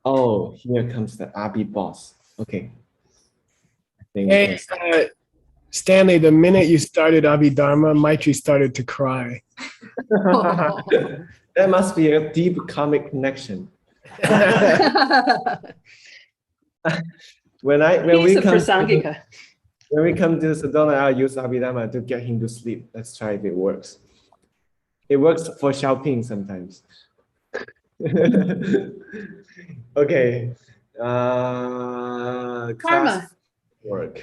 Oh, here comes the Abi boss. Okay. I think Hey, Stanley, the minute you started Abhidharma, Maitri started to cry. that must be a deep karmic connection. when He's we a come Prasangika. when we come to Sedona, I'll use Abhidharma to get him to sleep. Let's try if it works. It works for Xiaoping sometimes. Okay. Karma. Class work.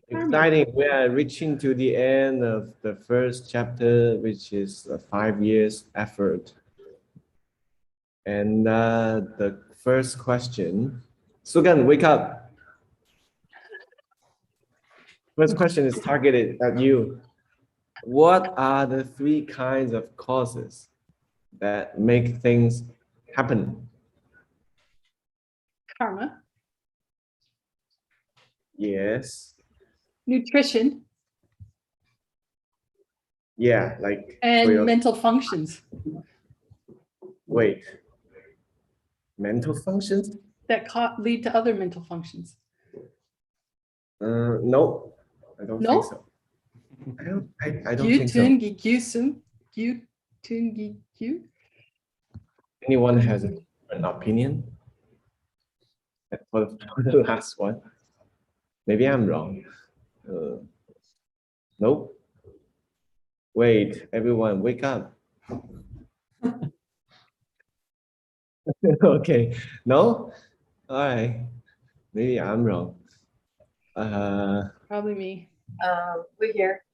Exciting. We are reaching to the end of the first chapter, which is a 5 years effort. And the first question, Sugan, wake up. First question is targeted at you. What are the 3 kinds of causes that make things happen? Karma. Yes. Nutrition. Yeah, like And mental functions. Wait. Mental functions? That lead to other mental functions. No, I don't think so. I don't think so. Anyone has an opinion for the last one? Maybe I'm wrong. Nope. Wait, everyone, wake up. Okay, no? All right. Maybe I'm wrong. Probably me. We're here.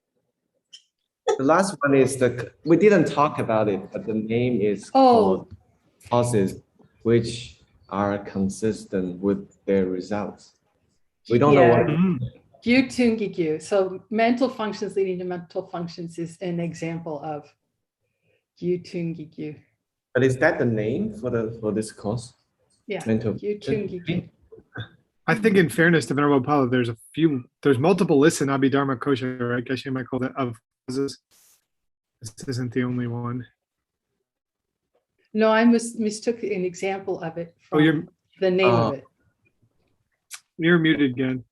The last one is we didn't talk about it, but the name is called causes, which are consistent with their results. We don't know what. Gyutungigyu. So mental functions leading to mental functions is an example of Gyutungigyu. But is that the name for this course? Yeah. Mental. Gyutungigyu. I think in fairness to Venerable Pala, there's multiple lists in Abhidharma Kosha, or I guess you might call that of causes. This isn't the only one. No, I mistook an example of it from the name of it. You're muted again.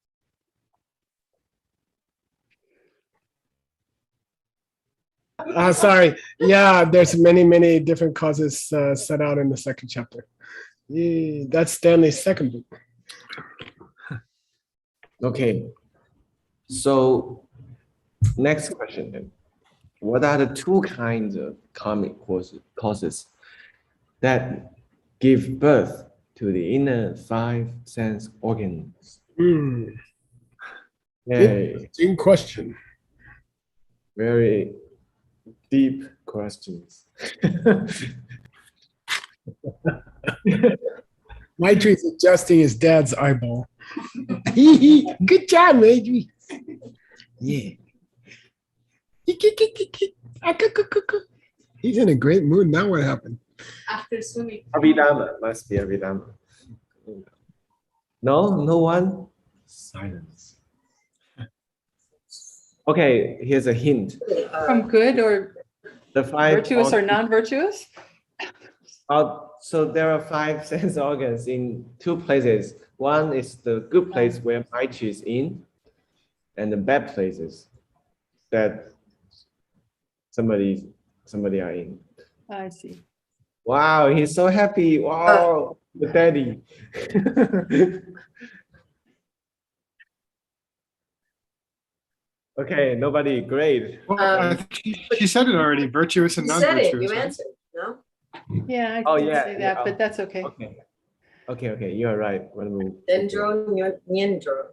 Sorry. Yeah, there's many different causes set out in the second chapter. That's Stanley's second book. Okay. So next question then. What are the 2 kinds of karmic causes that give birth to the inner 5 sense organs? Interesting question. Very deep questions. Maitri is adjusting his dad's eyeball. Good job, Maitri. Yeah. He's in a great mood. Now what happened? After swimming. Abhidharma, must be Abhidharma. No one? Silence. Okay, here's a hint. From good or The 5 virtuous or non-virtuous? So there are 5 sense organs in 2 places. One is the good place where Maitri is in, and the bad places that somebody are in. I see. Wow, he's so happy. Wow, the daddy. Okay, nobody, great. Well, I think she said it already. Virtuous and You said non-virtuous. it. You right? answered. No. Yeah, I did say that, but that's okay. Okay, you are right. Dendro, Nyendro.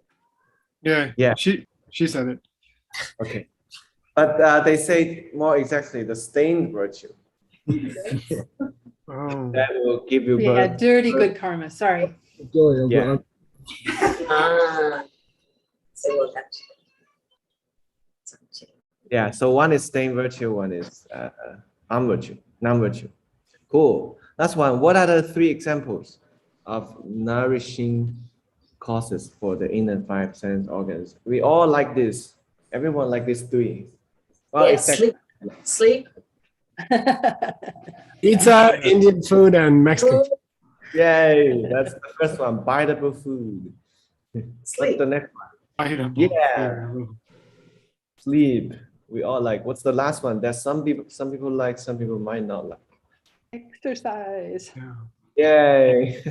Yeah. She said it. Okay. But they say more exactly the stained virtue. That will give you birth. Yeah, dirty good karma. Sorry. Yeah. Yeah, so one is stained virtue, one is non-virtue. Cool. Last one. What are the 3 examples of nourishing causes for the inner 5 sense organs? We all like this. Everyone like this 3. Well, yeah, sleep. Pizza, Indian food, and Mexican. Yay! That's the first one. Biteable food. What's Sleep. the next one? Biteable Yeah. food. Sleep. We all like. What's the last one? There's some people like, some people might not like. Exercise. Yeah. Yay!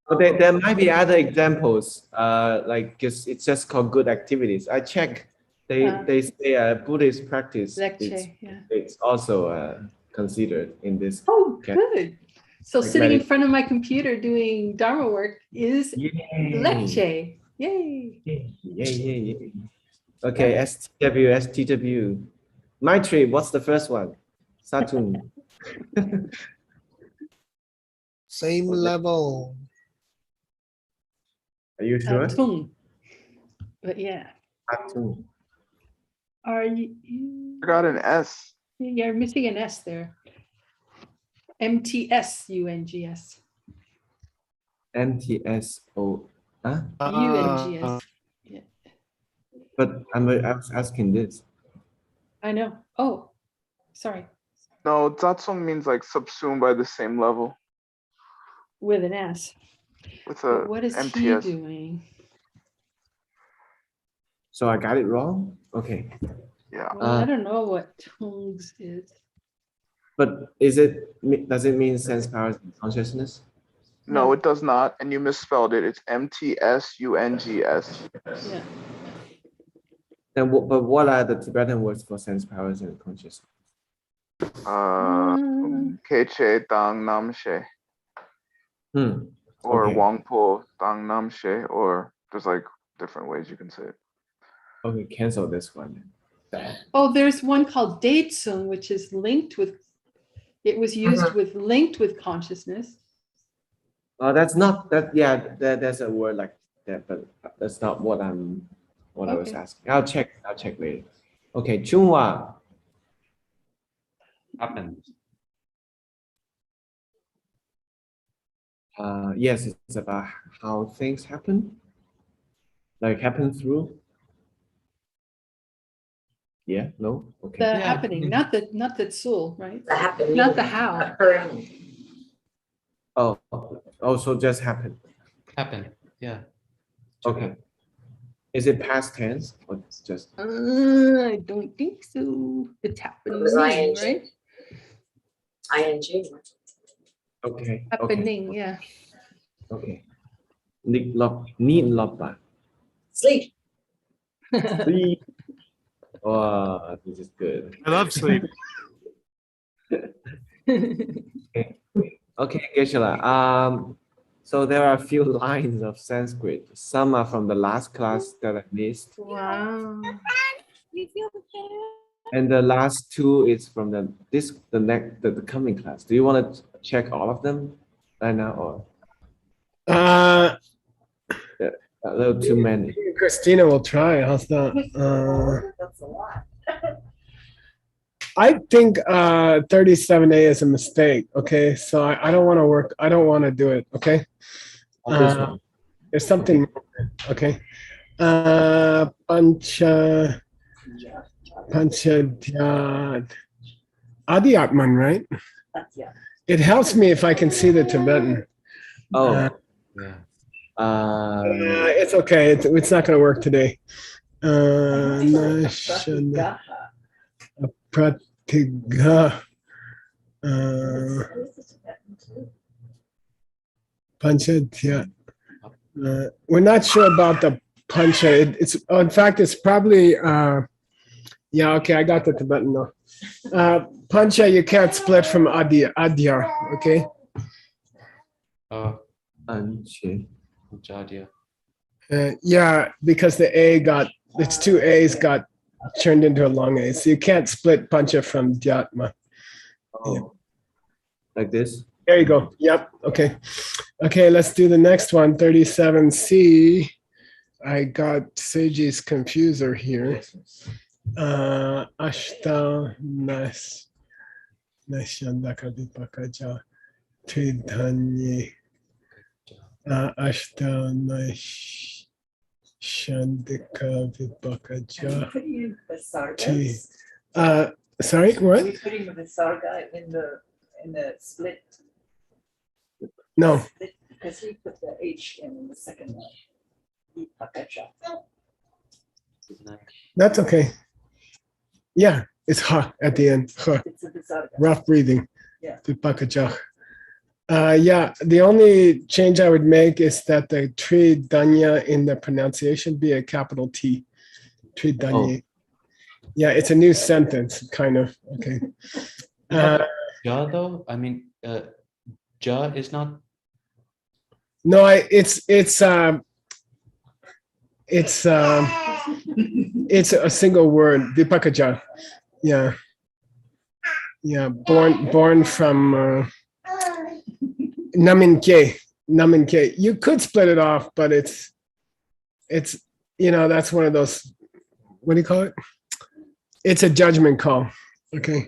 But there might be other examples, like it's just called good activities. I check. They say Buddhist practice. Lecce, yeah. It's also considered in this. Oh, Okay. good. So Like sitting in medit- front of my computer doing Dharma work is Yay! lecce. Yay. Yay! Okay, STW. Maitri, what's the first one? Satun. Same level. Are you sure? Tung. But yeah. Satun. Are you? I got an S. You're missing an S there. MTSUNGS. MTSO. Huh? UNGS. Yeah, But I was asking this. I know. Oh, sorry. No, Zatsung means like subsumed by the same level With an S. with But a what is he MTS. doing? So I got it wrong? Okay. Yeah. Well, I don't know what Tungs is. But does it mean sense powers and consciousness? No, No. it does not. And you misspelled it. It's MTSUNGS. Yeah. Then but what are the Tibetan words for sense powers and consciousness? Keche Dang Namshe. Or Okay. Wangpo Dang Namshe. Or there's like different ways you can say it. Okay, cancel this one. Oh, there's one called Datesung, which is linked with, it was used with linked with consciousness. That's not that. Yeah, there's a word like that, but that's not what I was Okay. asking. I'll check later. Okay, Chunwa. Happens. Yes, it's about how things happen. Like happen through. Yeah. No. Okay. The Yeah. happening, not the soul, right? The happening. Not the how. Occurring. Oh. So just happen. Happen. Yeah. Okay. Is it past tense or it's just? I don't think so. It's happening, was ING. right? ING. Okay. Happening, yeah. Okay. Need lop. Sleep. Sleep. Wow, this is good. I love sleep. Okay, Geshe-la. So there are a few lines of Sanskrit. Some are from the last class that I missed, Wow. and the last two is from the coming class. Do you want to check all of them right now, or Uh, a little too many? Christina will try. How's that? That's a lot. I think 37A is a mistake. Okay, so I don't want to work. I don't want to do it. Okay, This one. there's something. Okay, pancha dhyad adhyatman, right? Yeah. It helps me if I can see the Tibetan. Oh, Yeah. It's okay. It's not going to work today. Nashana pratiga pancha. We're not sure about the pancha. It's in fact, it's probably yeah. Okay, I got the Tibetan now. Pancha you can't split from adya. Okay. Anche. Jadia. Yeah, because it's two A's got turned into a long A. So you can't split pancha from dhyatma. Oh, like this. There you go. Yep. Okay. Okay, let's do the next one. 37C. I got Seiji's confuser here. Ashta Nashandaka Vipakaja Tridhanye. Ashta Nashandika Vipakaja. Putting the sargas. Sorry, what? Are we putting the sarga in the in the split? No, Split, because we put the H in the second one. Vipakacha. that's okay. Yeah, it's ha at the end. Ha. It's a visarga. Rough breathing. Yeah. Vipakajah. Yeah, the only change I would make is that the tri danya in the pronunciation be a capital T. Tri danya. Yeah, it's a new sentence, kind of. Okay. Ja though? I mean, ja is not. No, it's a single word. Vipakaja. Yeah. Yeah. Born from Namin K. You could split it off, but it's that's one of those. What do you call it? It's a judgment call. Okay.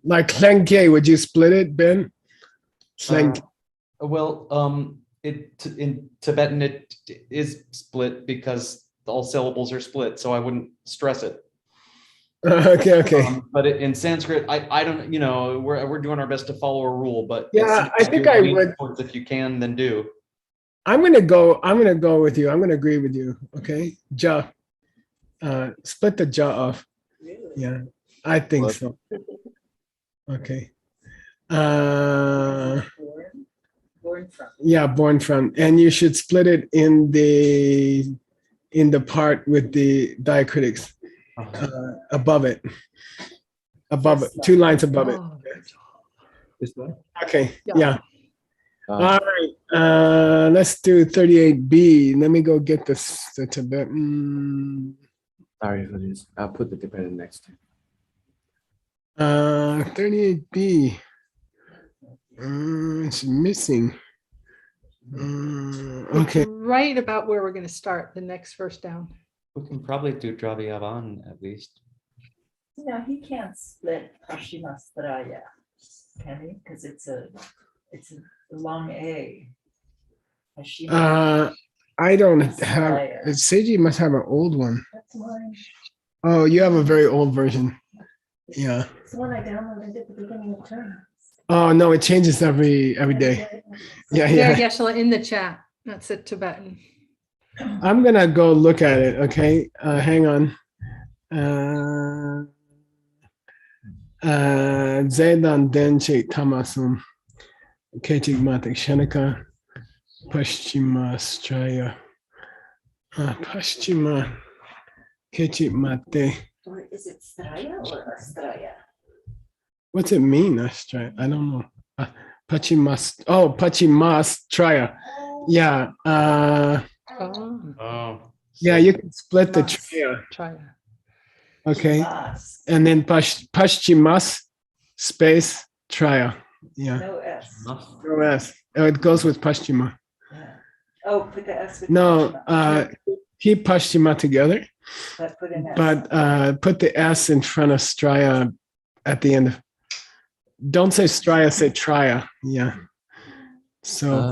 Like Klenke, would you split it, Ben? Klenke. Well, in Tibetan it is split because all syllables are split, so I wouldn't stress it. Okay. But in Sanskrit, I don't, we're doing our best to follow a rule, but Yeah, I think I would. If you can, then do. I'm gonna go with you. I'm gonna agree with you. Okay, ja. Split the ja off. Really? Yeah, I think so. Okay. Born from. Yeah, born from, and you should split it in the part with the diacritics above it, 2 lines above it. This one? Okay. Yeah. Uh, All right. Let's do 38B. Let me go get the Tibetan. Sorry for this. I'll put the Tibetan next. 38B. It's missing. Okay. Right about where we're going to start, the next verse down. We can probably do Draviyavan at least. No, he can't split Paschimastraya, can he? Because it's a long A. I don't have. Seiji must have an old one. That's mine. Oh, you have a very old version. Yeah. It's the one I downloaded at the beginning of term. Oh no, it changes every day. Yeah. Geshe-la, in the chat. That's it, Tibetan. I'm gonna go look at it. Okay, hang on. Zedan Denchik Tamasum Kechik Matik Shanika Paschima Straya Paschima Kechik Mate. Or is it Straya or Astraya? What's it mean, Astraya? I don't know. Pachimas. Oh, Pachimas Traya. Yeah. Oh. Yeah, you can split the Traya. Try it. Okay. Mas. And then Paschimmas space Traya. Yeah. No S. No S. Oh, it goes with Paschima. Yeah. Oh, put the S with No, Paschima. keep Paschima together, But put an S. but put the S in front of Straya at the end. Don't say Straya, say Traya. Yeah. So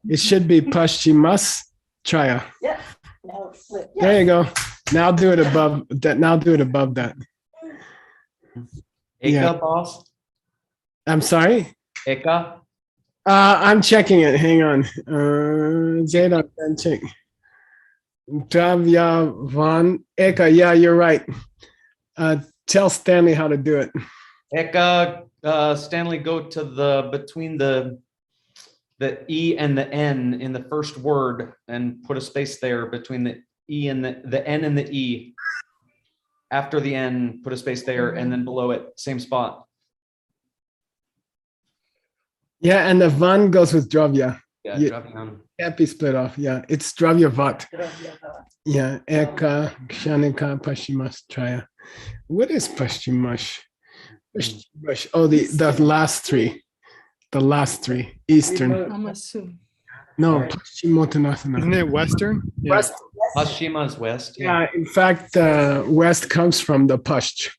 it should be Paschimmas Traya. Yeah. Now it's split. There you go. Now do it above that. Now do it above that. Eka, Yeah. boss? I'm sorry. Eka? I'm checking it. Hang on. Jada, check. Dravya Van Eka. Yeah, you're right. Tell Stanley how to do it. Eka, Stanley, go to between the E and the N in the first word and put a space there between the E and the N and the E. After the N, put a space there, and then below it, same spot. Yeah, and the Van goes with Dravya. Yeah, Yeah. drop down. Can't be split off. Yeah, it's Dravya Vat. Dravyava. Yeah, Eka, Kshanika, Paschimas, Traya. What is Paschimash? Paschimash. Oh, the last three. The last three. Eastern. I'm assuming. No, Right. Paschimotanasana. Isn't it Western? Yeah. West. Paschima is west. Yeah, in fact, West comes from the Pascht.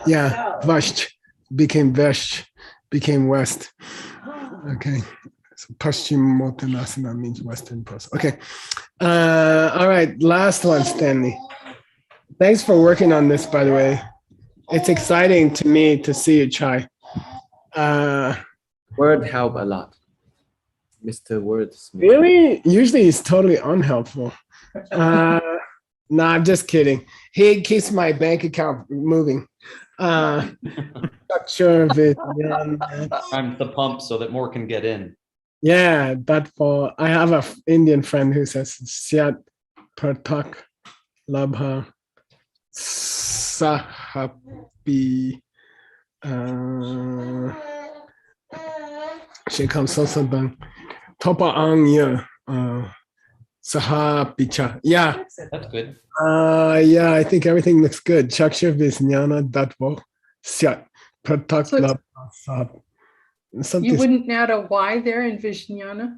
Yeah, Vasht became Vesh, became West. Okay. So Paschimotanasana means Western post. Okay. All right. Last one, Stanley. Thanks for working on this, by the way. It's exciting to me to see you try. Word help a lot. Mr. Wordsmith. Really? Usually he's totally unhelpful. No, I'm just kidding. He keeps my bank account moving. Not sure if it. I'm the pump so that more can get in. Yeah, that for I have a Indian friend who says Syat Pratak Labha Sahabi Shekam Sosabang Topa Anya Sahabicha. Yeah. That's good. Yeah, I think everything looks good. Chaksha Visnyana Datvo Syat Pratak So it's- Labha Sahab. You Something. wouldn't add a Y there in Vijnana?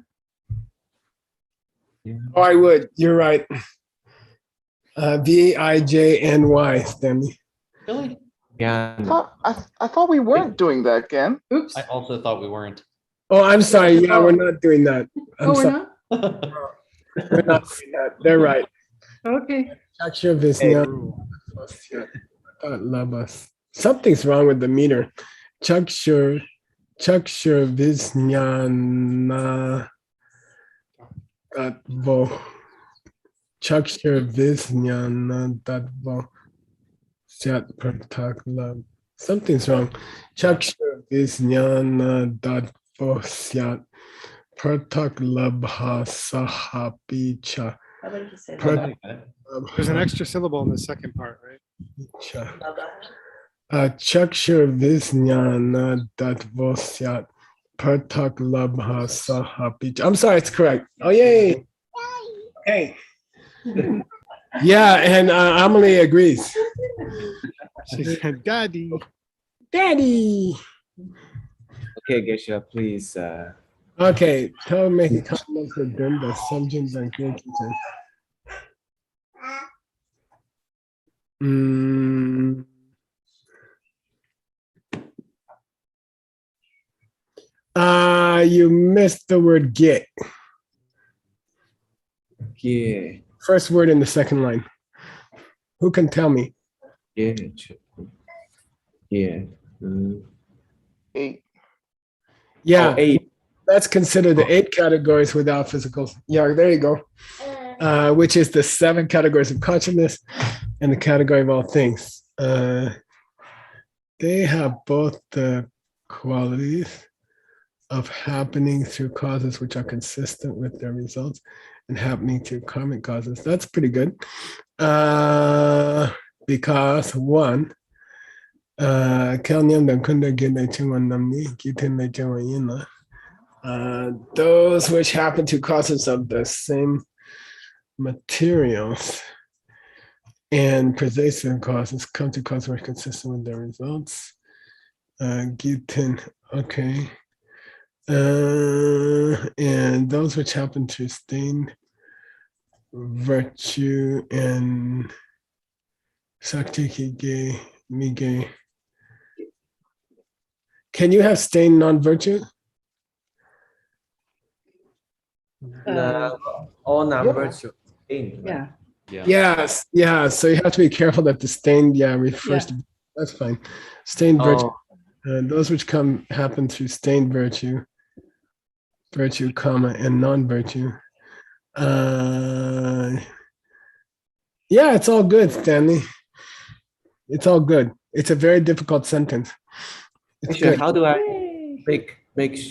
Oh, I would. You're right. Vijny, Stanley. Really? Yeah. I thought we weren't doing that, Gan. Oops. I also thought we weren't. Oh, I'm sorry. Yeah, we're not doing that. I'm Oh, we're sorry. not? We're not doing that. They're right. Okay. Chaksha Visnyana. Something's wrong with the meter. Chaksha Visnyana. Tatvo. Chaksha Visnyana Tatvo. Syat Pratak Lab. Something's wrong. Chaksha Visnyana Tatvo Syat Pratak Labha Sahapicha. How about you say Prat- There's an extra syllable in the second part, right? Chaksha Visnyana Tatvo Syat Pratak Labha Sahapicha. I'm sorry, it's correct. Oh, yay. Hey. Yeah, and Amelie agrees. She said, Daddy. Daddy. Okay, Geshe, please. Okay, tell me make a comment for them the subjects and thank you. You missed the word get. Yeah. First word in the second line. Who can tell me? Yeah. Yeah. 8. Yeah, Oh, 8. let's consider the 8 categories without physicals. Yeah, there you go. Which is the 7 categories of consciousness and the category of all things. They have both the qualities of happening through causes which are consistent with their results and happening through karmic causes. That's pretty good. Because one, those which happen to causes of the same materials and pervasive causes come to causes which are consistent with their results. Okay. And those which happen to stain virtue and sakti hige mige. Can you have stain non-virtue? All numbers should in. Yeah. Yeah. Yes, yeah. So you have to be careful that the stain, refers to. That's fine. Stained virtue. Those which happen through stained virtue, comma, and non-virtue. Yeah, it's all good, Stanley. It's all good. It's a very difficult sentence. It's Actually, good. how do I Yay.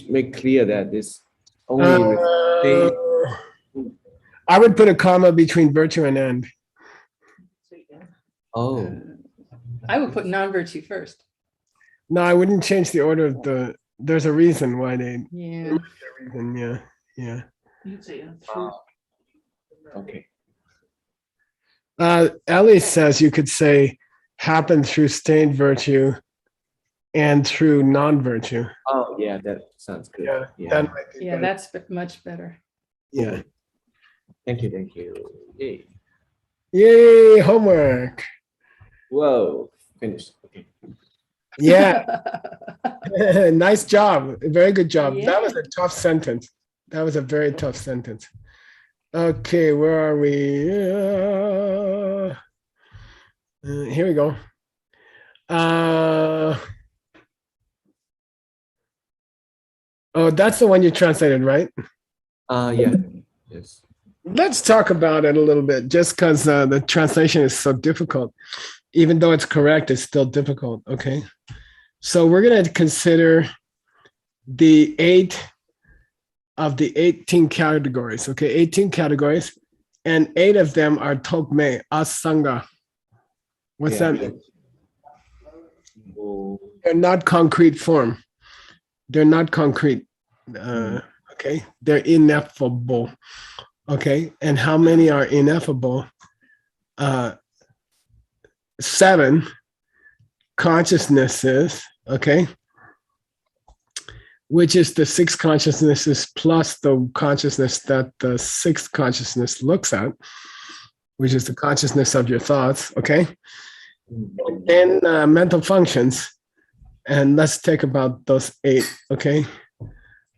make clear that this only with I would put a comma between virtue and end. oh I would put non-virtue first. No, I wouldn't change the order of the. There's a reason why they. Yeah. Yeah. okay. Ellie says you could say happen through stained virtue and through non-virtue. Oh yeah, that sounds good. That might be Yeah, better. that's much better. Yeah. Thank you. Yay. Yay, homework. Whoa, finished. Okay. Yeah. Nice job. Very good job. Yeah. That was a tough sentence. That was a very tough sentence. Okay, where are we? Here we go. Oh, that's the one you translated, right? Yeah. Yes. Let's talk about it a little bit, just because the translation is so difficult. Even though it's correct, it's still difficult. Okay. So we're going to consider the 8 of the 18 categories. Okay. 18 categories. And 8 of them are Tokme, Asanga. What's Yeah. that mean? Oh, They're not concrete form. They're not concrete. Okay. They're ineffable. Okay. And how many are ineffable? 7 consciousnesses. Okay. Which is the 6 consciousnesses plus the consciousness that the 6th consciousness looks at, which is the consciousness of your thoughts. Okay. Then mental functions. And let's take about those 8. Okay.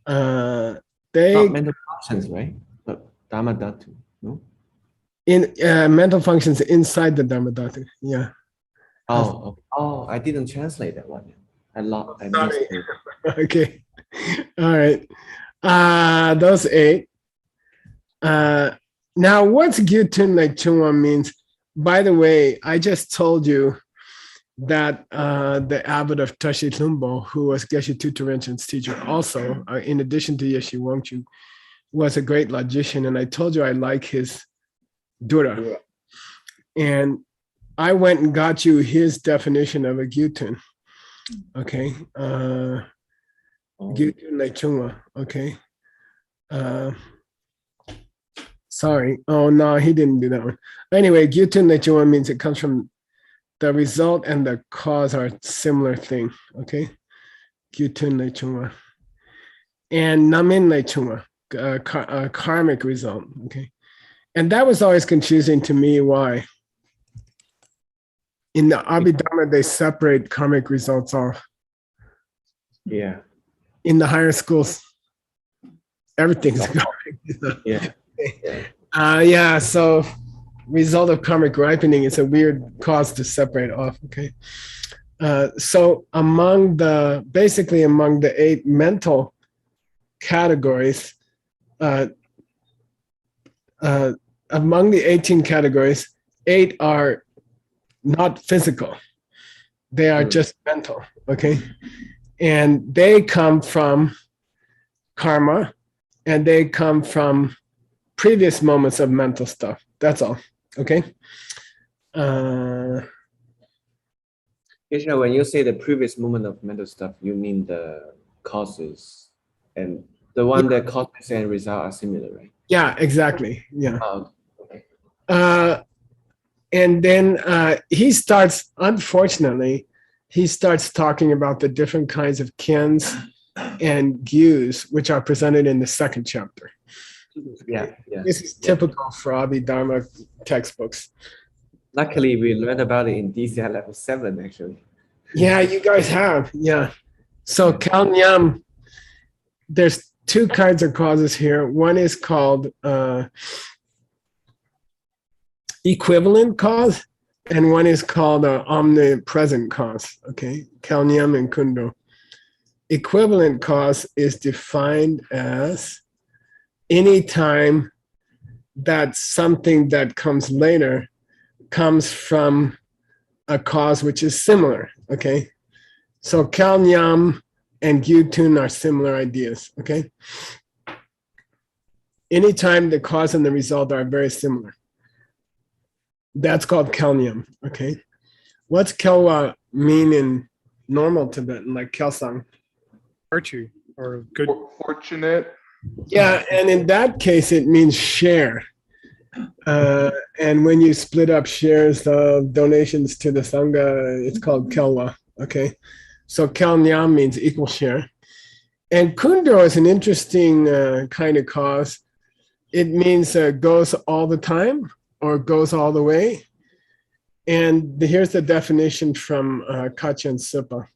They not mental functions, right? But Dharma Dhatu. No. in mental functions inside the Dharma Dhatu. Yeah. Oh, I didn't translate that one. I missed it. Okay. All right. Those 8. Now, what's Gyutun Lechungwa means? By the way, I just told you that the abbot of Tashi Lumbo, who was Geshe Tutorenchen's teacher, also, in addition to Yeshe Wangchu, was a great logician. And I told you I like his Dura. And I went and got you his definition of a Gyutun. Okay. Gyutun Lechungwa. Okay. Sorry. Oh, no, he didn't do that one. Anyway, Gyutun Lechungwa means it comes from the result and the cause are a similar thing. Okay. Gyutun Lechungwa. And Namin Lechungwa, karmic result. Okay. And that was always confusing to me. Why? In the Abhidharma, they separate karmic results off. Yeah. In the higher schools, everything's karmic. Yeah. Yeah. So result of karmic ripening is a weird cause to separate off. Okay. So basically among the 8 mental categories, among the 18 categories, 8 are not physical. They are just mental. Okay. And they come from karma and they come from previous moments of mental stuff. That's all. Okay. Krishna, when you say the previous moment of mental stuff, you mean the causes and the one that causes and result are similar, right? Yeah, exactly. Yeah. Okay. And then unfortunately, he starts talking about the different kinds of kins and gyus, which are presented in the 2nd chapter. Yeah. This is typical for Abhidharma textbooks. Luckily, we learned about it in DCI level 7, actually. Yeah, you guys have. Yeah. So Kalnyam, there's 2 kinds of causes here. One is called equivalent cause, and one is called omnipresent cause. Okay, Kalnyam and Kundo. Equivalent cause is defined as any time that something that comes later comes from a cause which is similar. Okay, so Kalnyam and Gyutun are similar ideas. Okay, anytime the cause and the result are very similar. That's called Kalnyam. Okay, what's Kelwa mean in normal Tibetan, like Kelsang? Virtue or good. Fortunate. Yeah, and in that case, it means share. And when you split up shares of donations to the Sangha, it's called Kelwa. Okay, so Kalnyam means equal share. And Kundo is an interesting kind of cause. It means goes all the time or goes all the way. And here's the definition from Kachen Sipa.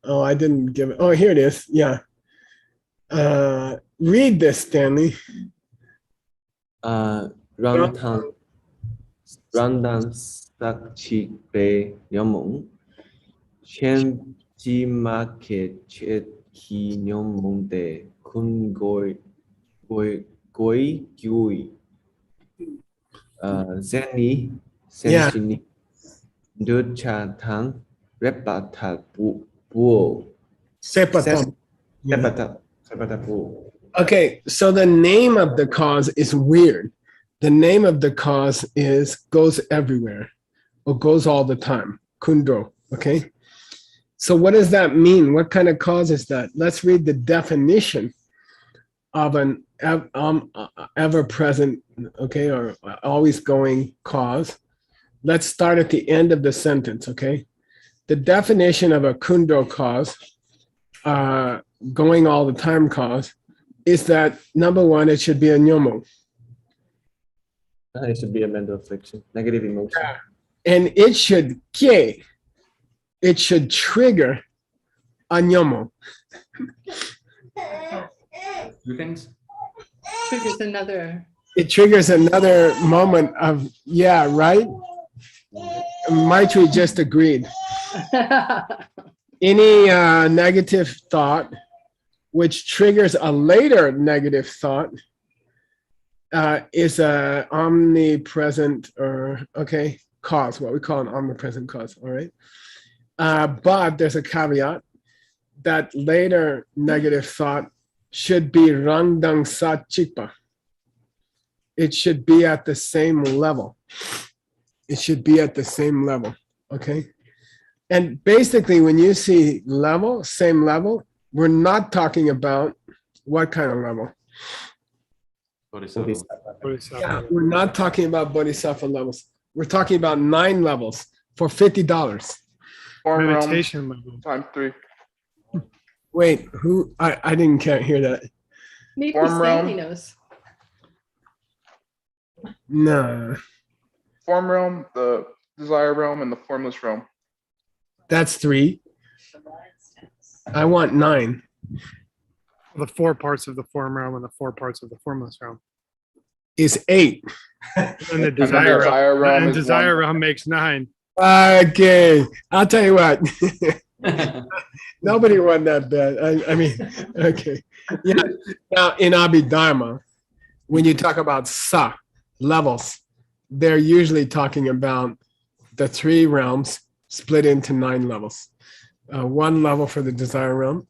I didn't give it. Oh, here it is. Yeah. Read this, Stanley. Randan sắc chi bê nhóm mộng Chen chi ma ke chết khi nhóm mộng đề kun gối gui Zenny Yeah. Senchini Đưa cha thắng Repata buo Sepatam. Yeah. Repata buo. Okay, so the name of the cause is weird. The name of the cause is goes everywhere or goes all the time. Kundro. Okay. So what does that mean? What kind of cause is that? Let's read the definition of an ever-present, okay, or always going cause. Let's start at the end of the sentence, okay? The definition of a kundro cause, going all the time cause, is that number one, it should be a nyomo. It should be a mental affliction, negative emotion. Yeah. And it should trigger a nyomo. Two things. Triggers another. It triggers another moment of, yeah, right? Maitri just agreed. Any negative thought which triggers a later negative thought is a omnipresent or cause, what we call an omnipresent cause, all right? But there's a caveat that later negative thought should be rangdang sa chikpa. It should be at the same level. It should be at the same level, okay? And basically when you see level, same level, we're not talking about what kind of level? Yeah, we're not talking about bodhisattva levels. We're talking about 9 levels for $50. Form realm Meditation level. times 3. Wait, who? I didn't hear that. Maybe Form Stanley realm. knows. No, Form realm, the desire realm, and the formless realm. that's 3. I want 9. The 4 parts of the form realm and the 4 parts of the formless realm. Is 8. And the the desire desire realm and is desire 1. realm makes 9. Okay, I'll tell you what. Nobody won that bet. I mean, okay. Yeah. Now in Abhidharma, when you talk about sa levels, they're usually talking about the 3 realms split into 9 levels. 1 level for the desire realm,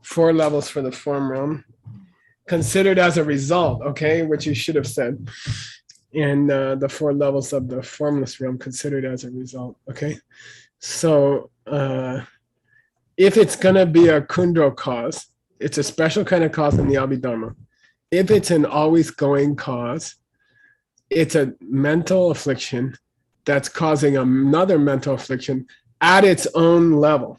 4 levels for the form realm, considered as a result, okay, which you should have said, and the 4 levels of the formless realm considered as a result, okay? So if it's gonna be a kundro cause, it's a special kind of cause in the Abhidharma. If it's an always going cause, it's a mental affliction that's causing another mental affliction at its own level.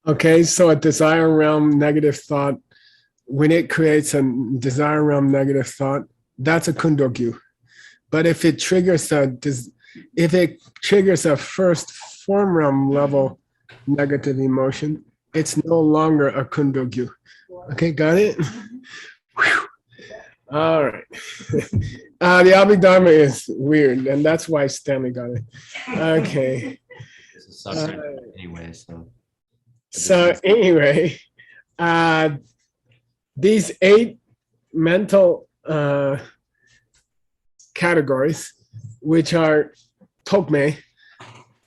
Okay, so a desire realm negative thought, when it creates a desire realm negative thought, that's a kundogyu. But if it triggers a first form realm level negative emotion, it's no longer a kundogyu. Okay, got it? Whew. All right. The Abhidharma is weird, and that's why Stanley got it. Okay. It's a subject anyway, so. So anyway, these 8 mental categories, which are tokme,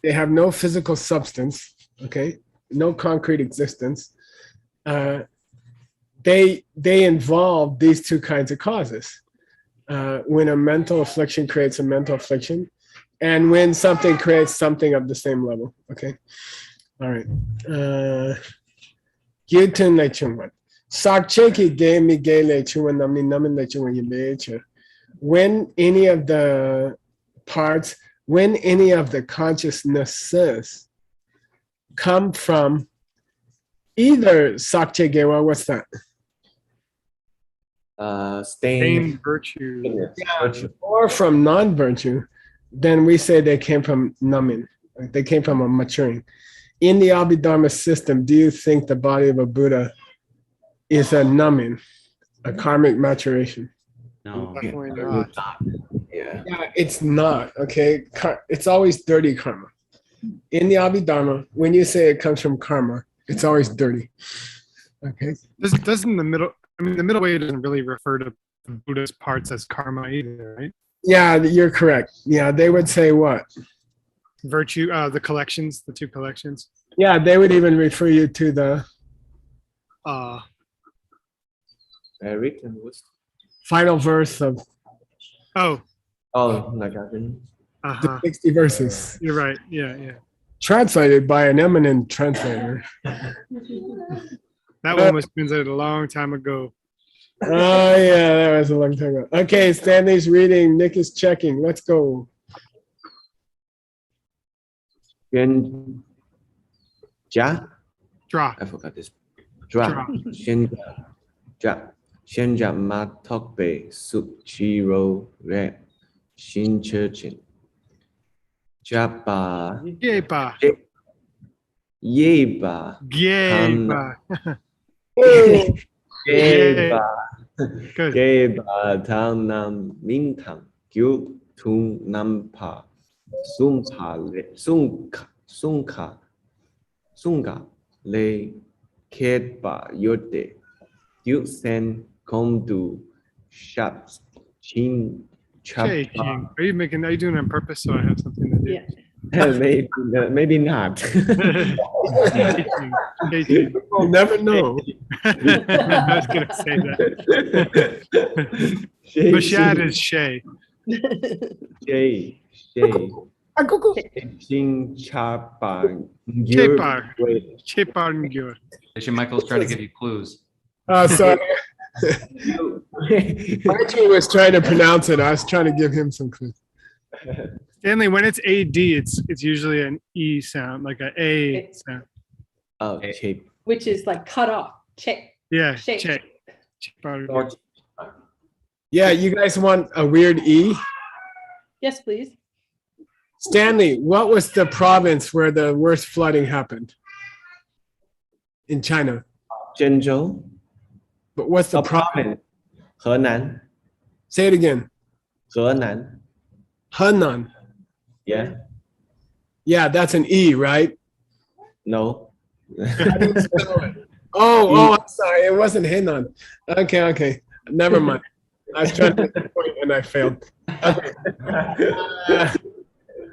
they have no physical substance, okay, no concrete existence. They involve these 2 kinds of causes. When a mental affliction creates a mental affliction, and when something creates something of the same level, okay? All right. Gyutun le chungwan. Sakcheki ge mi ge le chungwan namni namin le chungwan yibeche. When any of the parts, when any of the consciousnesses come from either sakche gewa, what's that? Same virtue. Virtue. Or from non-virtue, then we say they came from namin. They came from a maturing. In the Abhidharma system, do you think the body of a Buddha is a namin, a karmic maturation? No. Definitely not. Yeah. Yeah, it's not, okay? It's always dirty karma. In the Abhidharma, when you say it comes from karma, it's always dirty. Okay? Doesn't the middle, I mean, the middle way doesn't really refer to Buddhist parts as karma either, right? Yeah, you're correct. Yeah, they would say what? Virtue, the collections, the two collections. Yeah, they would even refer you to the Eric and what's final verse of oh, Nagarjuna. the uh-huh. 60 verses, You're right. Yeah, yeah. translated by an eminent translator. That one was translated a long time ago. Oh, yeah, that was a long time ago. Okay, Stanley's reading, Nick is checking. Let's go. 宣家 Draw. I forgot this. Dra. 宣家 matokbe suchiro re shinchurchin. Japa Gepa. yeba Gepa. yeba Good. yeba tanam mintam gyu tung nampa sunga le kedba yote gyu sen komdu shat chin Shay, chapa. King. Are you doing it on purpose so I have something to do? Yeah. Maybe not. Shay, King. We'll never know. I was gonna say that. Bashad is Shay. Shay. Chin chapa. Chepar. Chepar Ngyur. Actually, Michael's trying to give you clues. Sorry. Archie was trying to pronounce it. I was trying to give him some clues. Stanley, when it's AD, it's usually an E sound, like a A sound. Oh, shape. Which is like cut off. Check. Yeah, Shay. Che. Chepar Ngyur. Yeah, you guys want a weird E? Yes, please. Stanley, what was the province where the worst flooding happened? In China. Zhenzhou. But what's the province? Henan. Say it again. Henan. Henan. Yeah. Yeah, that's an E, right? No. Oh, I'm sorry. It wasn't Henan. Okay. Never mind. I was trying to make a point and I failed. Okay.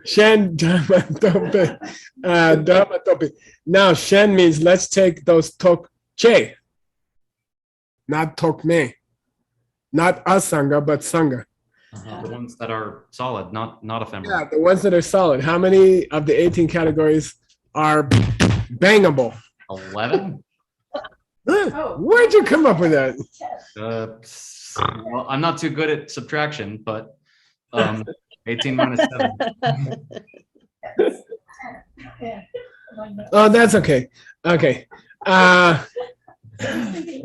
Shen Dharma Tope. Dharma Tope. Now, Shen means let's take those tok che. Not tokme. Not asanga, but sangha. The ones that are solid, not ephemeral. Yeah, the ones that are solid. How many of the 18 categories are bangable? 11? Where'd you come up with that? Well, I'm not too good at subtraction, but 18 minus 7. Oh, that's okay. Okay.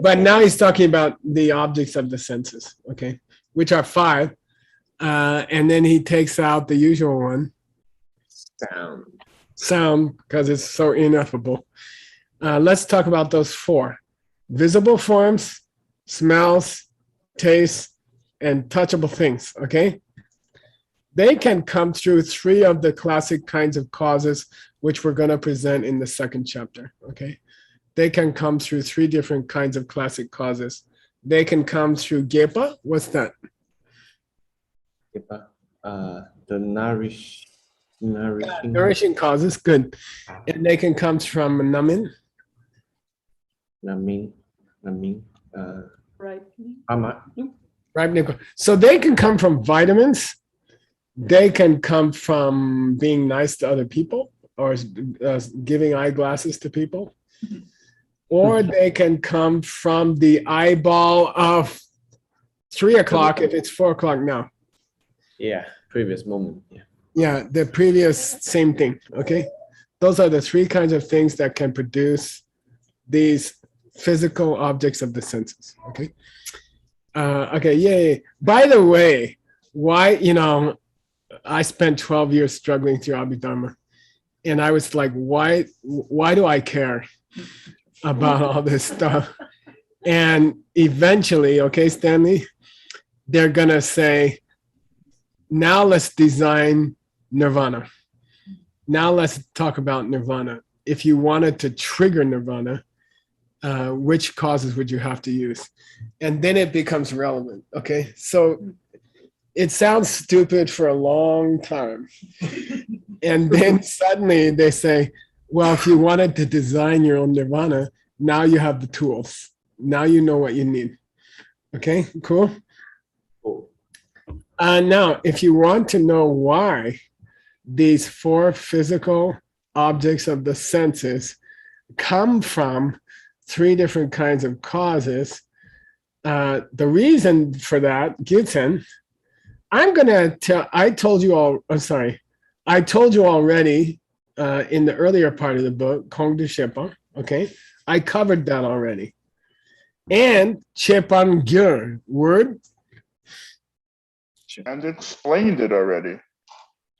But now he's talking about the objects of the senses, okay, which are 5. And then he takes out the usual one. Sound, because it's so ineffable. Let's talk about those 4. Visible forms, smells, tastes, and touchable things, okay? They can come through 3 of the classic kinds of causes, which we're going to present in the 2nd chapter, okay? They can come through 3 different kinds of classic causes. They can come through gepa. What's that? The Nourishing causes, good. And they can come from namin. Namin. Right. Ama. Right, Nico. So they can come from vitamins. They can come from being nice to other people or giving eyeglasses to people. Or they can come from the eyeball of 3 o'clock if it's 4 o'clock now. Yeah, previous moment. Yeah. Yeah, the previous same thing, okay? Those are the 3 kinds of things that can produce these physical objects of the senses, okay? Okay, yay. By the way, why, I spent 12 years struggling through Abhidharma. And I was like, why do I care about all this stuff? And eventually, okay, Stanley, they're going to say, now let's design nirvana. Now let's talk about nirvana. If you wanted to trigger nirvana, which causes would you have to use? And then it becomes relevant. Okay, so it sounds stupid for a long time. And then suddenly they say, well, if you wanted to design your own nirvana, now you have the tools. Now you know what you need. Okay, cool. Now, if you want to know why these four physical objects of the senses come from three different kinds of causes, the reason for that, Gibson, I'm gonna tell. I told you all. I'm sorry. I told you already in the earlier part of the book, Kong du Shepan. Okay, I covered that already. And Chepan Gyur word. And explained it already.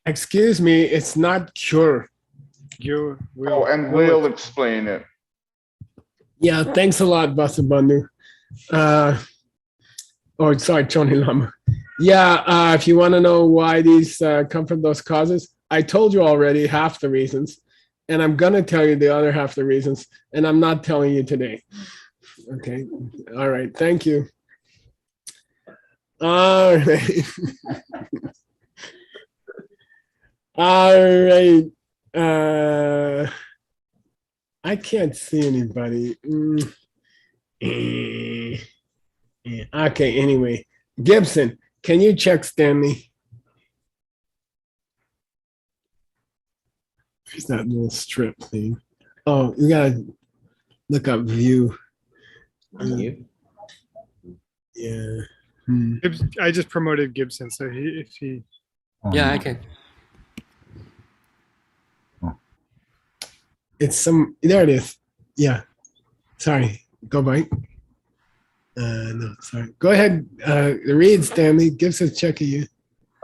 Excuse me, it's not cure. You will. Oh, and we'll explain it. Yeah, thanks a lot, Vasubandhu. Oh, sorry, Choni Lama. Yeah, if you want to know why these come from those causes, I told you already half the reasons, and I'm going to tell you the other half the reasons, and I'm not telling you today. Okay, all right, thank you. All right. All right. I can't see anybody. Okay, anyway. Gibson, can you check Stanley? There's that little strip thing. Oh, you gotta look up view. You? Yeah. I just promoted Gibson, so if he. Yeah, I can. It's some, there it is. Yeah. Sorry. Go back. No, sorry. Go ahead. Read, Stanley. Gibson checking you.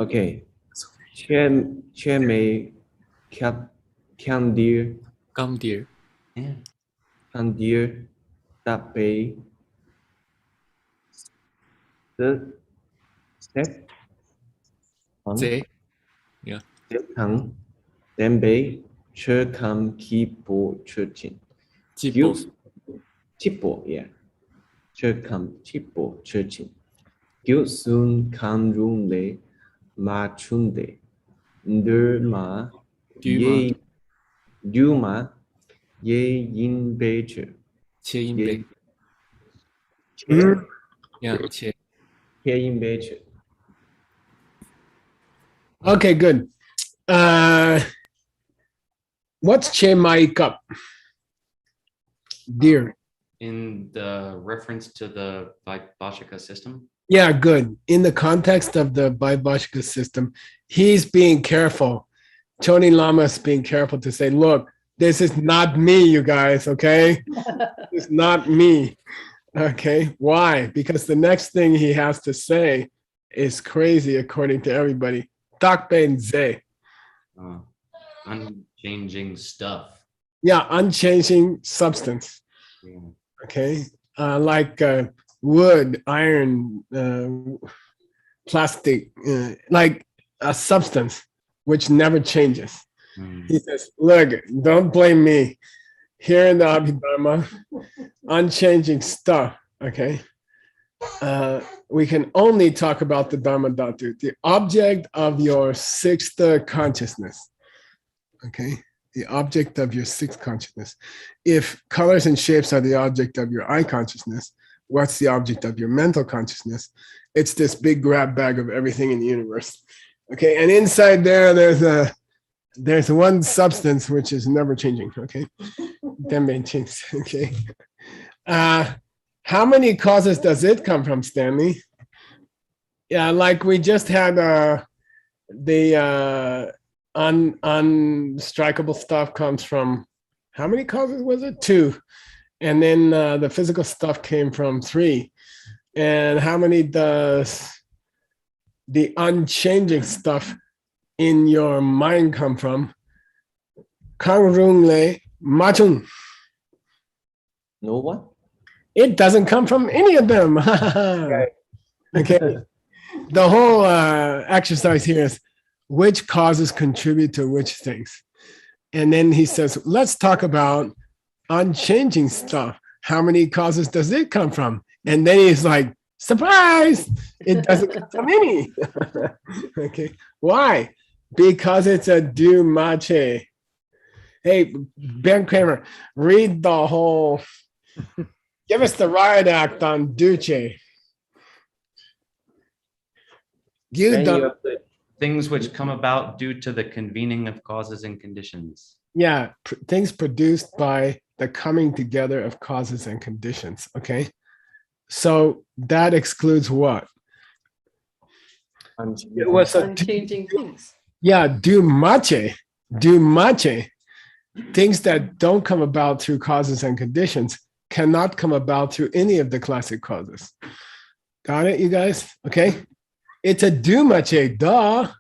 Okay. Chen may can dear Come, dear. Yeah. can dear that bay the step on Say. step thẳng then bay chơ kam ki bo chơ chin Chipos. chipo yeah chơ kam chipo chơ chin gyu sun kan rung le ma chun de ndur ma ye du ma ye yin bei chö Che in ye bed. Mhm. Yeah, che. ye yin bei chö. Okay, good. What's Che Mai Cup? Dear. In the reference to the Vaibhashika system. Yeah, good. In the context of the Vaibhashika system, he's being careful. Tony Lama's being careful to say, look, this is not me, you guys, okay? It's not me. Okay. Why? Because the next thing he has to say is crazy according to everybody. Takben Ze. Unchanging stuff. Yeah, unchanging substance. Yeah. Okay. Like wood, iron, plastic, like a substance which never changes. He says, look, don't blame me. Here in the Abhidharma, unchanging stuff, okay? We can only talk about the Dharma Dhatu, the object of your sixth consciousness, okay? The object of your sixth consciousness. If colors and shapes are the object of your eye consciousness, what's the object of your mental consciousness? It's this big grab bag of everything in the universe, okay? And inside there, there's one substance which is never changing, okay? Then change, okay? How many causes does it come from, Stanley? Yeah, like we just had the unstrikable stuff comes from, how many causes was it? 2. And then the physical stuff came from 3. And how many does the unchanging stuff in your mind come from? Kang Rung Le Machun. No one? It doesn't come from any of them. Okay. the whole exercise here is which causes contribute to which things. And then he says, let's talk about unchanging stuff. How many causes does it come from? And then he's like, surprise, it doesn't come from any. Okay, why? Because it's a do mache. Hey, Ben Kramer, read the whole, give us the riot act on duce. You Any don't, of the Things which come about due to the convening of causes and conditions. yeah, things produced by the coming together of causes and conditions, okay? So that excludes what? It was a, Unchanging things. yeah, do mache, things that don't come about through causes and conditions cannot come about through any of the classic causes. Got it, you guys? Okay. It's a do mache, duh.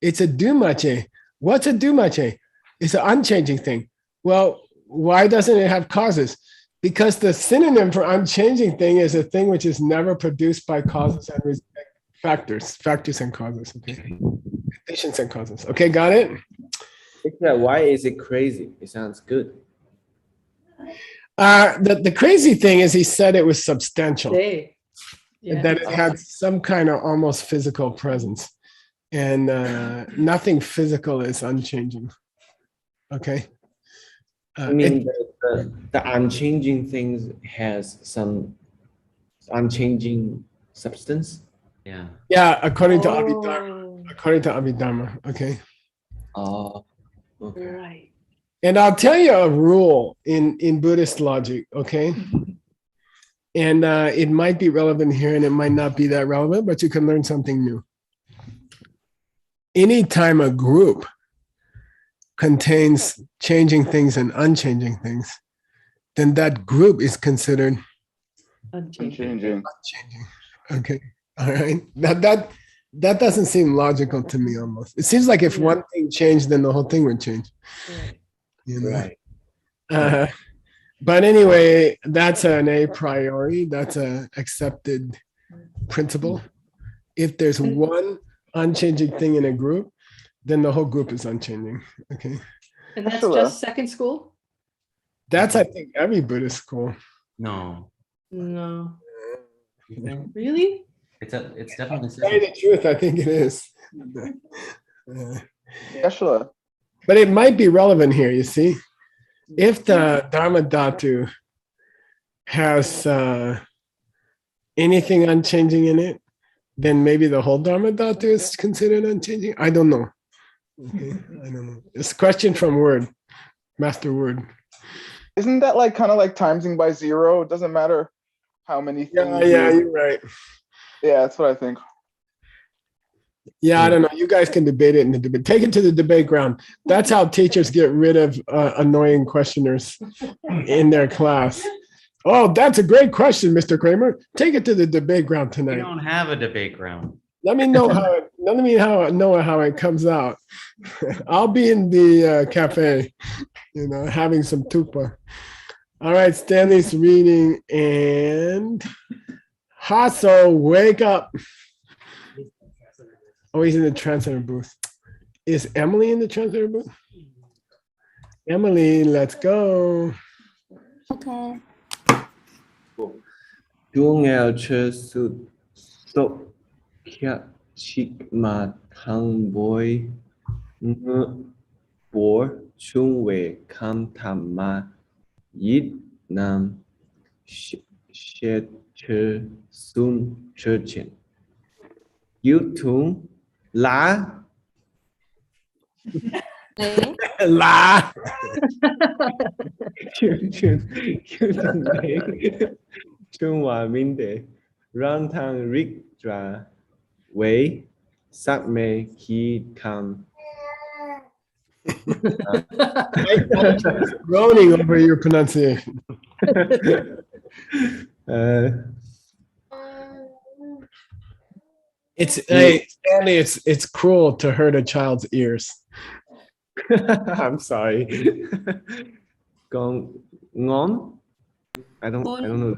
It's a do mache. What's a do mache? It's an unchanging thing. Well, why doesn't it have causes? Because the synonym for unchanging thing is a thing which is never produced by causes and factors and causes. Okay. Conditions and causes. Okay, got it? except why is it crazy? It sounds good. The crazy thing is he said it was substantial. Hey. Yeah. That it had some kind of almost physical presence, and nothing physical is unchanging. Okay. I mean, the unchanging things has some unchanging substance. Yeah. Yeah, according to Abhidharma. Oh, According to Abhidharma. Okay. Oh, okay. right. And I'll tell you a rule in Buddhist logic. Okay. And it might be relevant here and it might not be that relevant, but you can learn something new. Anytime a group contains changing things and unchanging things, then that group is considered Unchanging. Changing. changing. Okay. All right. That doesn't seem logical to me almost. It seems like if Yeah. one thing changed, then the whole thing would change. Right. You know? Right. But anyway, that's an a priori. That's a accepted principle. If there's one unchanging thing in a group, then the whole group is unchanging. Okay. And that's Hello. just second school? That's, I think, every Buddhist school. No. No. You think? Really? It's definitely To tell you the truth, I think it is. Yeshua. But it might be relevant here, you see. If the Dharma Dhatu has anything unchanging in it, then maybe the whole Dharma Dhatu is considered unchanging. I don't know. Okay, I don't know. It's a question from Word, Master Word. Isn't that like kind of like timesing by zero? It doesn't matter how many things. Yeah, you- you're right. Yeah, that's what I think. Yeah, I don't know. You guys can debate it in the debate. Take it to the debate ground. That's how teachers get rid of annoying questioners in their class. Oh, that's a great question, Mr. Kramer. Take it to the debate ground We tonight. don't have a debate ground. Let me know how it comes out. I'll be in the cafe, having some tupa. All right, Stanley's reading, and Hasso, wake up. Oh, he's in the translator booth. Is Emily in the translator booth? Emily, let's go. Okay. Duongel che su so kya chik ma thang boy bor chung we kam tham ma yit nam shet che sun che chen. You tung la Nee. La. Trung Hoa Minh Đệ Rang Thang Rik Dra Wei Sắc Mê Khi Tham. Groaning over your pronunciation. Hey, Stanley, it's cruel to hurt a child's ears. I'm sorry. Gong Ngon? I don't know.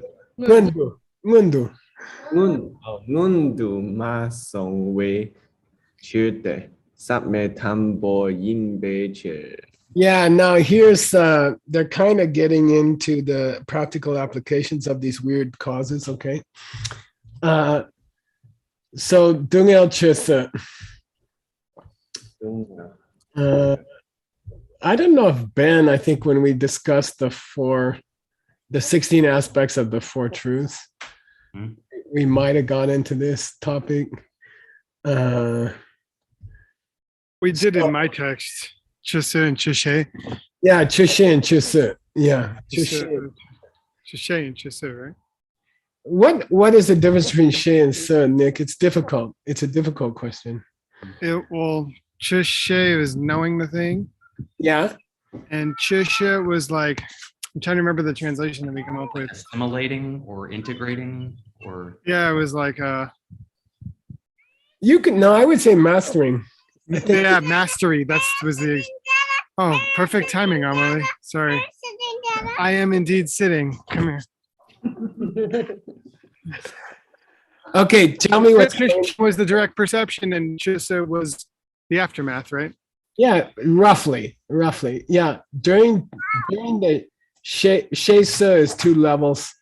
Mundu. Ngundu ma song wei chirde subme tambo yin bei chir. Yeah, now here's they're kind of getting into the practical applications of these weird causes, okay? So Dungel Chisa, I don't know if Ben, I think when we discussed the 16 aspects of the four truths, we might have gone into this topic. We did in my text. Chisa and Chishe. Yeah, Chishe and Chisa. Yeah, Chishe. Chishe and Chisa, right? What is the difference between She and Se, Nick? It's difficult. It's a difficult question. Well, Chishe was knowing the thing. Yeah. And Chishe was like, I'm trying to remember the translation that we come up with. Assimilating or integrating or. Yeah, it was like you can no, I would say mastering. Yeah, mastery. Was the perfect timing, Amelie. Sorry. I am indeed sitting. Come here. Okay, tell me what was the direct perception and Chisa was the aftermath, right? Yeah, roughly. Yeah. During the Shesa is 2 levels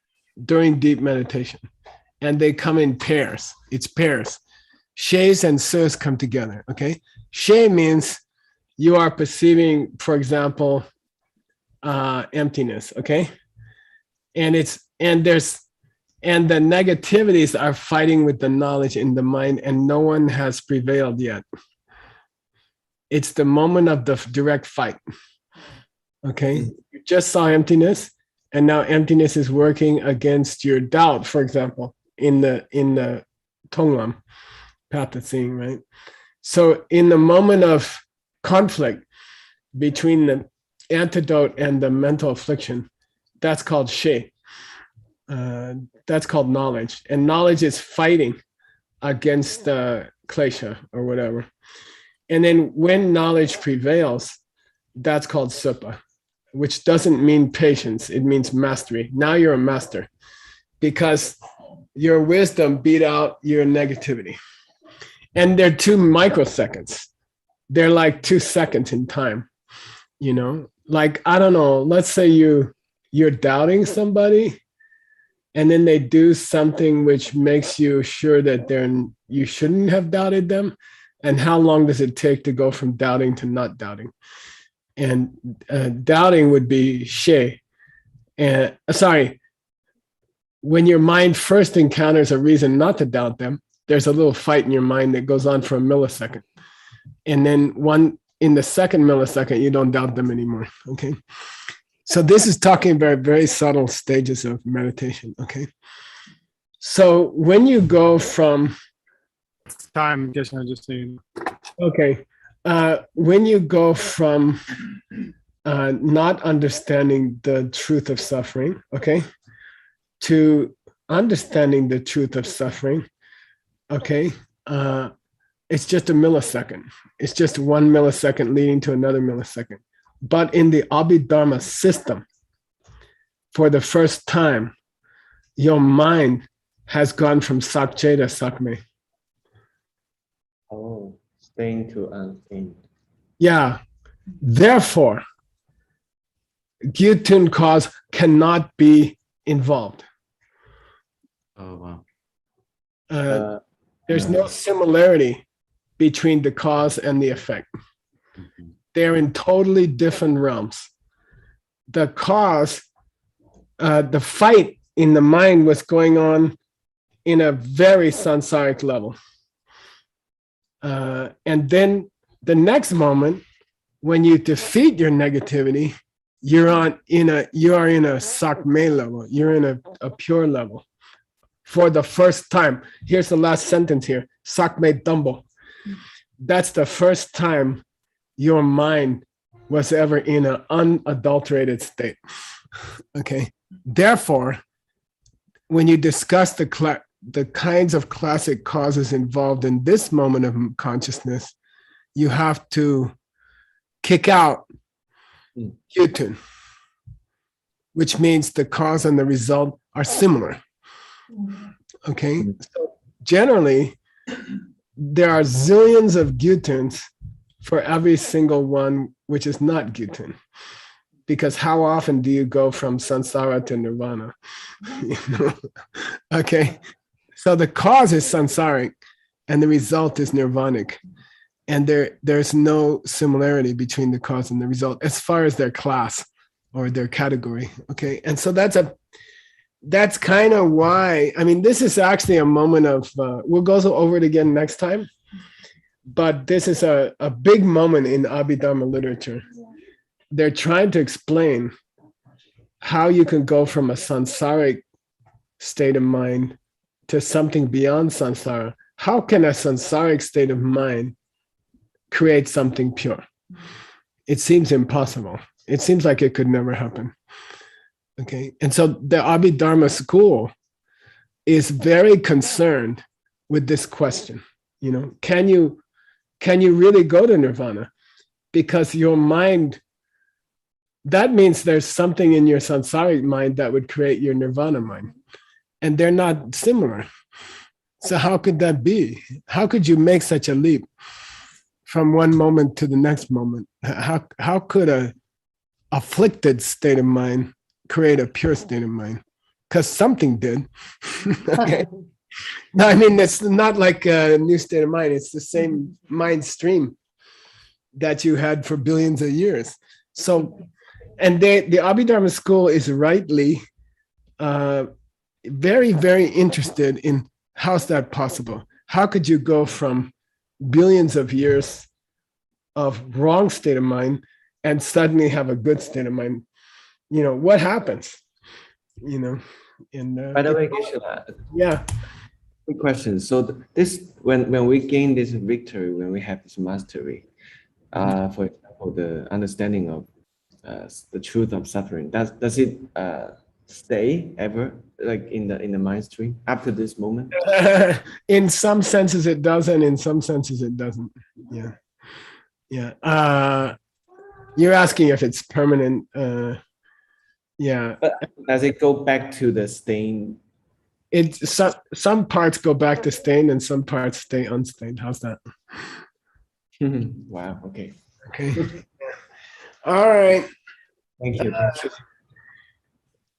during deep meditation. And they come in pairs. It's pairs. Shes and Sus come together. Okay. She means you are perceiving, for example, emptiness. Okay. And the negativities are fighting with the knowledge in the mind, and no one has prevailed yet. It's the moment of the direct fight. Okay. You just saw emptiness, and now emptiness is working against your doubt, for example, in the Tonglam path of seeing, right? So in the moment of conflict between the antidote and the mental affliction, that's called She. That's called knowledge. And knowledge is fighting against klesha or whatever. And then when knowledge prevails, that's called Supa, which doesn't mean patience. It means mastery. Now you're a master because your wisdom beat out your negativity. And they're 2 microseconds. They're like 2 seconds in time, you know? Like, I don't know, let's say you're doubting somebody and then they do something which makes you sure that you shouldn't have doubted them. And how long does it take to go from doubting to not doubting? And doubting would be She. When your mind first encounters a reason not to doubt them, there's a little fight in your mind that goes on for a millisecond. And then in the second millisecond, you don't doubt them anymore, okay? So this is talking about very subtle stages of meditation, okay? So when you go from... Time, I guess I'm just saying. Okay. When you go from not understanding the truth of suffering, okay, to understanding the truth of suffering, okay, it's just a millisecond. It's just 1 millisecond leading to another millisecond. But in the Abhidharma system, for the first time, your mind has gone from Sakche to Sakme. Oh, staying to unstaying. Yeah. Therefore, Gyutun cause cannot be involved. Oh, wow. There's no similarity between the cause and the effect. Mhm. They're in totally different realms. The cause, the fight in the mind was going on in a very samsaric level. And then the next moment, when you defeat your negativity, you are in a sakme level. You're in a pure level. For the first time, here's the last sentence here, Sakme Dumbo. That's the first time your mind was ever in an unadulterated state. Okay. Therefore, when you discuss the kinds of classic causes involved in this moment of consciousness, you have to kick out Gyutun, which means the cause and the result are similar. Okay, so generally, there are zillions of gyutens for every single one which is not gyuten. Because how often do you go from samsara to nirvana? You know? Okay, so the cause is samsaric and the result is nirvanic. And there's no similarity between the cause and the result as far as their class or their category. Okay, and so that's kind of why, I mean, this is actually a moment of, we'll go over it again next time, but this is a big moment in Abhidharma literature. They're trying to explain how you can go from a samsaric state of mind to something beyond samsara. How can a samsaric state of mind create something pure? It seems impossible. It seems like it could never happen. Okay, and so the Abhidharma school is very concerned with this question. You know, can you really go to nirvana? Because your mind, that means there's something in your samsaric mind that would create your nirvana mind, and they're not similar. So how could that be? How could you make such a leap from one moment to the next moment? How could a afflicted state of mind create a pure state of mind? Because something did. Okay. No, I mean, it's not like a new state of mind. It's the same mind stream that you had for billions of years. So, and the Abhidharma school is rightly very, very interested in how's that possible? How could you go from billions of years of wrong state of mind and suddenly have a good state of mind? You know, what happens? You know, By the way, Geshe, yeah. quick question. So this, when we gain this victory, when we have this mastery, for example, the understanding of the truth of suffering, does it stay ever, like in the mind stream after this moment? In some senses it does, and in some senses it doesn't. Yeah, yeah. You're asking if it's permanent. Yeah. But does it go back to the stain? Some parts go back to stain and some parts stay unstained. How's that? Wow. Okay. Okay. All right. Thank you.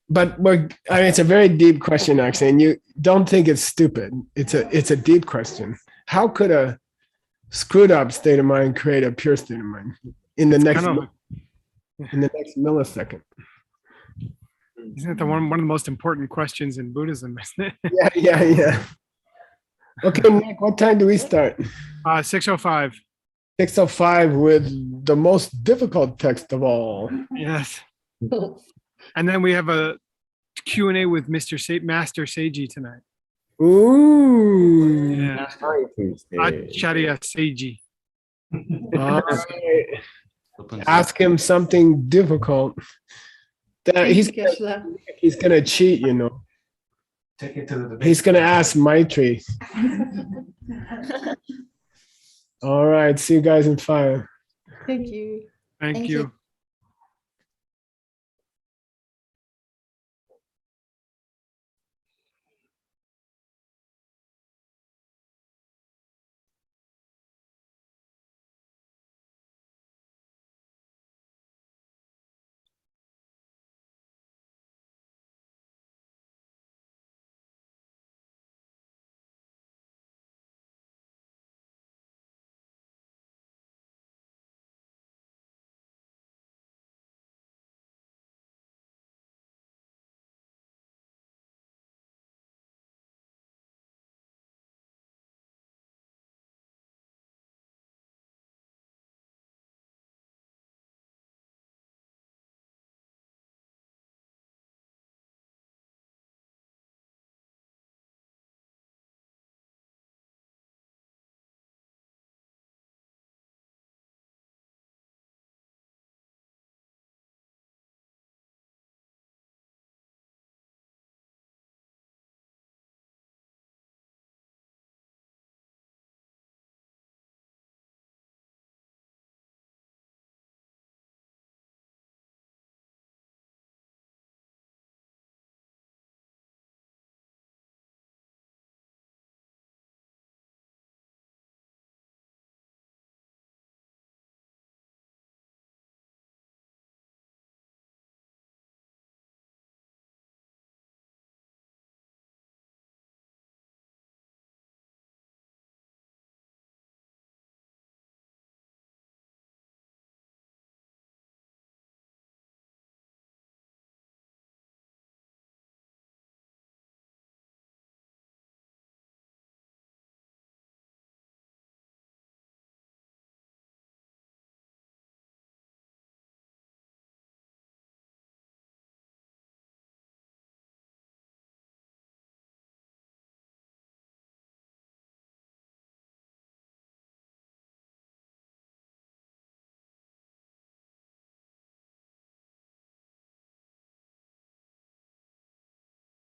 But I mean, it's a very deep question, actually, and you don't think it's stupid. It's a deep question. How could a screwed up state of mind create a pure state of mind in the next millisecond? Isn't it one of the most important questions in Buddhism, isn't it? Yeah. Okay, Nick, what time do we start? 6:05. 6:05 with the most difficult text of all. Yes. And then we have a Q&A with Master Seiji tonight. Ooh. Yeah. Acharya Seiji. All right. Ask him something difficult. He's gonna cheat, you know. Take it to the debate. He's gonna ask Maitri. All right, see you guys in 5. Thank you. Thank you.